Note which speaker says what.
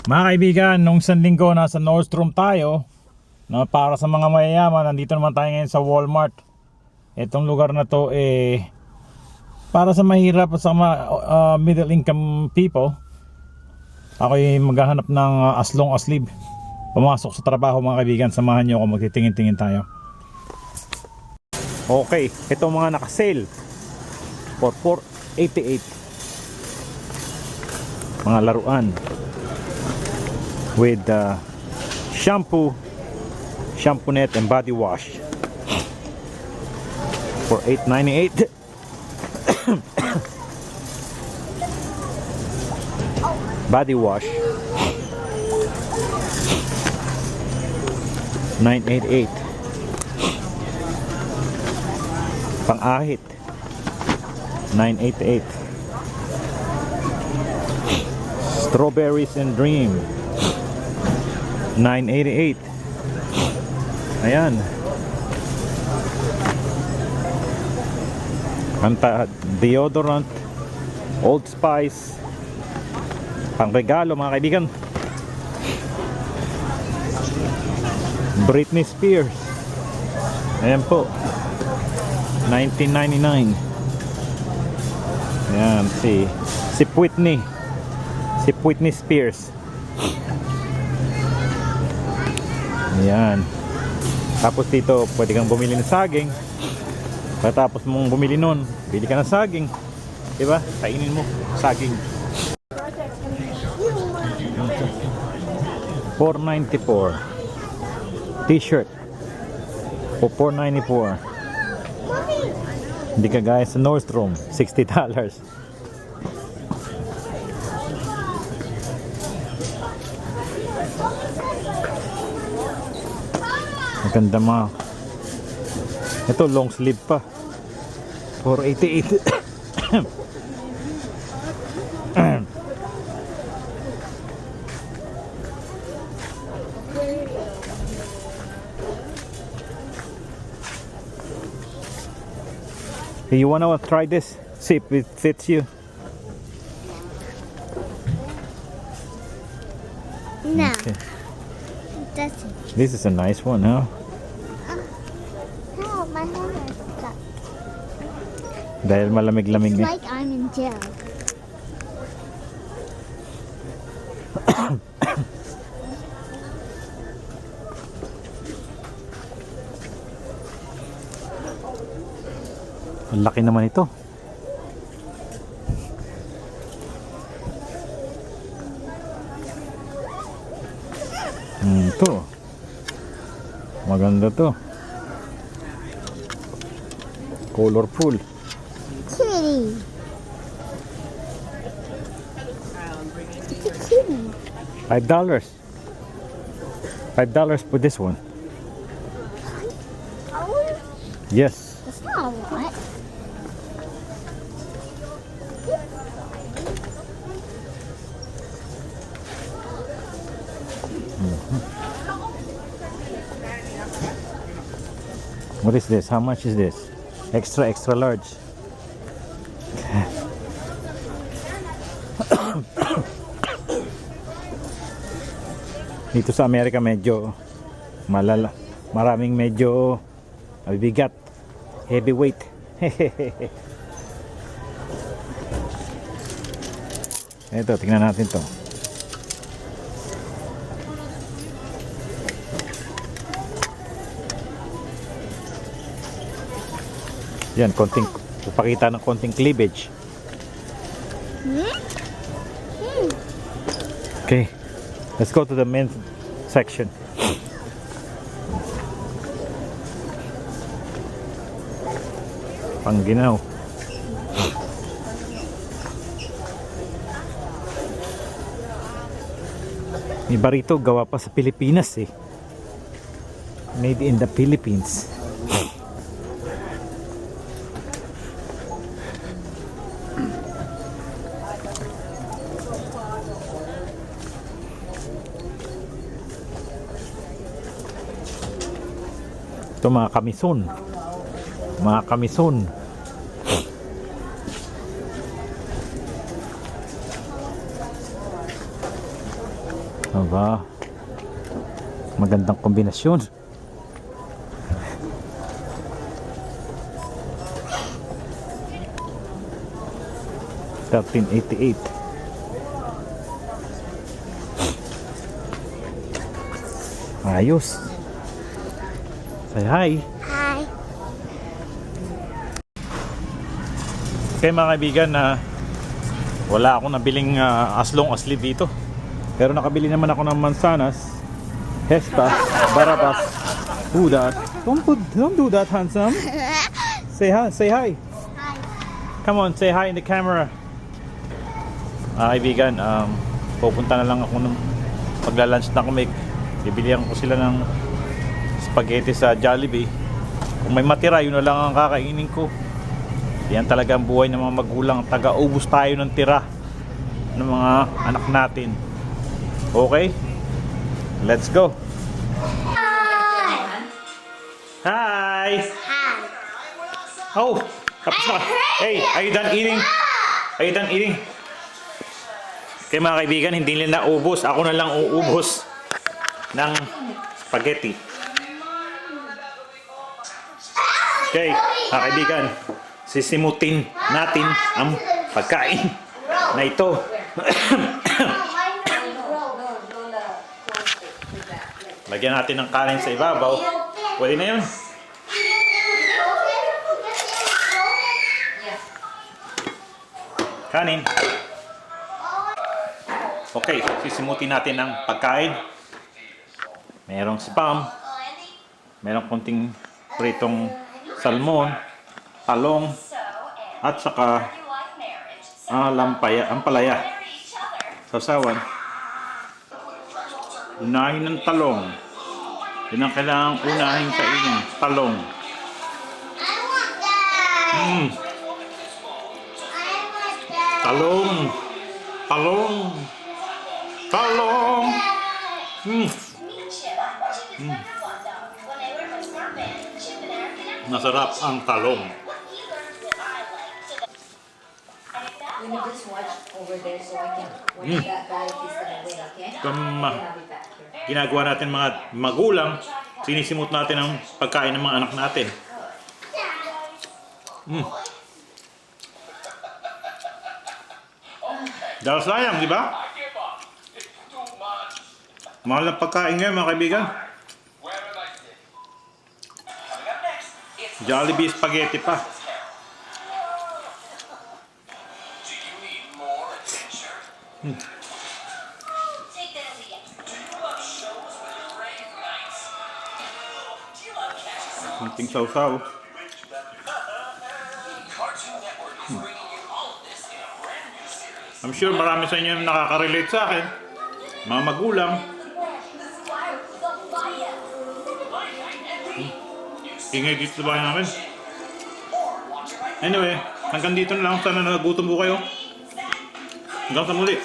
Speaker 1: Mga kaibigan, nung isang linggo nasa Nordstrom tayo na para sa mga mayayaman. Nandito naman tayo ngayon sa Walmart. Itong lugar na to para sa mahirap at sa middle income people. Ako'y maghahanap ng as long as live. Pumasok sa trabaho mga kaibigan. Samahan nyo ako, magtitingin-tingin tayo. Okay, ito mga naka-sale for $4.88. Mga laruan with shampoo net and body wash for $8.98. Body wash $9.88. Pang-ahit $9.88. Strawberries and Dream $9.88. Ayan. Deodorant Old Spice, pang regalo mga kaibigan. Britney Spears, ayan po, $19.99. Ayan, si Whitney Spears. Ayan. Tapos dito pwede kang bumili ng saging. Pagkatapos mong bumili nun, bili ka ng saging, diba? Kainin mo saging. $4.94 t-shirt o $4.94. Hindi ka gaya sa Nordstrom, $60. Maganda mga. Ito long sleeve pa, $4.88. You wanna try this? See if it fits you.
Speaker 2: No,
Speaker 1: Okay.
Speaker 2: it doesn't.
Speaker 1: This is a nice one, huh?
Speaker 2: No, my hand is stuck.
Speaker 1: Dahil malamig-lamig
Speaker 2: It's
Speaker 1: na.
Speaker 2: like I'm in jail.
Speaker 1: Ang laki naman ito. Ito. Maganda to. Colorful.
Speaker 2: Kitty. It's a kitty.
Speaker 1: $5. $5 for this one.
Speaker 2: Oh,
Speaker 1: Yes.
Speaker 2: that's not a lot.
Speaker 1: What is this? How much is this? Extra large. Dito sa Amerika medyo maraming medyo mabibigat, heavyweight. Ito, tingnan natin to. Yan, upakita ng konting cleavage. Okay, let's go to the men's section. Pangginaw. Iba rito, gawa pa sa Pilipinas eh. Made in the Philippines. Ito mga kamison. Mga kamison. Aba, magandang kombinasyon. $13.88. Ayos. Say hi.
Speaker 2: Hi.
Speaker 1: Okay mga kaibigan, wala akong nabiling aslong asli dito. Pero nakabili naman ako ng mansanas, hestas, barabas, hudas. Don't do that, handsome. Say hi, say hi.
Speaker 2: Hi.
Speaker 1: Come on, say hi in the camera. Kaibigan, pupunta na lang ako ng pagla-lunch na kami. Bibilihan ko sila ng spaghetti sa Jollibee. Kung may matira, yun na lang ang kakainin ko. Yan talaga ang buhay ng mga magulang. Taga-ubos tayo ng tira ng mga anak natin. Okay? Let's go. Hi!
Speaker 2: Hi.
Speaker 1: Oh! Tapos na. Hey, are you done eating? Are you done eating? Okay mga kaibigan, hindi nila naubos. Ako na lang uubos ng spaghetti. Okay, mga kaibigan, sisimutin natin ang pagkain na ito. Lagyan natin ng kanin sa ibabaw. Pwede na yun. Kanin. Okay, sisimutin natin ang pagkain. Merong spam. Merong konting pritong salmon, talong, at saka ampalaya. Sausawan. Unahin ng talong. Yun ang kailangang unahin kainin. Talong. Talong. Talong. Talong. Masarap ang talong.
Speaker 3: Let me just watch over there so I can when that guy is gonna win, okay?
Speaker 1: Kung
Speaker 3: Then I'll be back here.
Speaker 1: ginagawa natin mga magulang, sinisimot natin ang pagkain ng mga anak natin. Dahil sayang, di ba? Mahal ng pagkain ngayon mga kaibigan. Jollibee spaghetti pa. Kunting sausaw. I'm sure marami sa inyo nakaka-relate sa akin. Mga magulang. Ingay dito sa bahay namin. Anyway, hanggang dito na lang. Sana nagutom po kayo. Hanggang sa muli.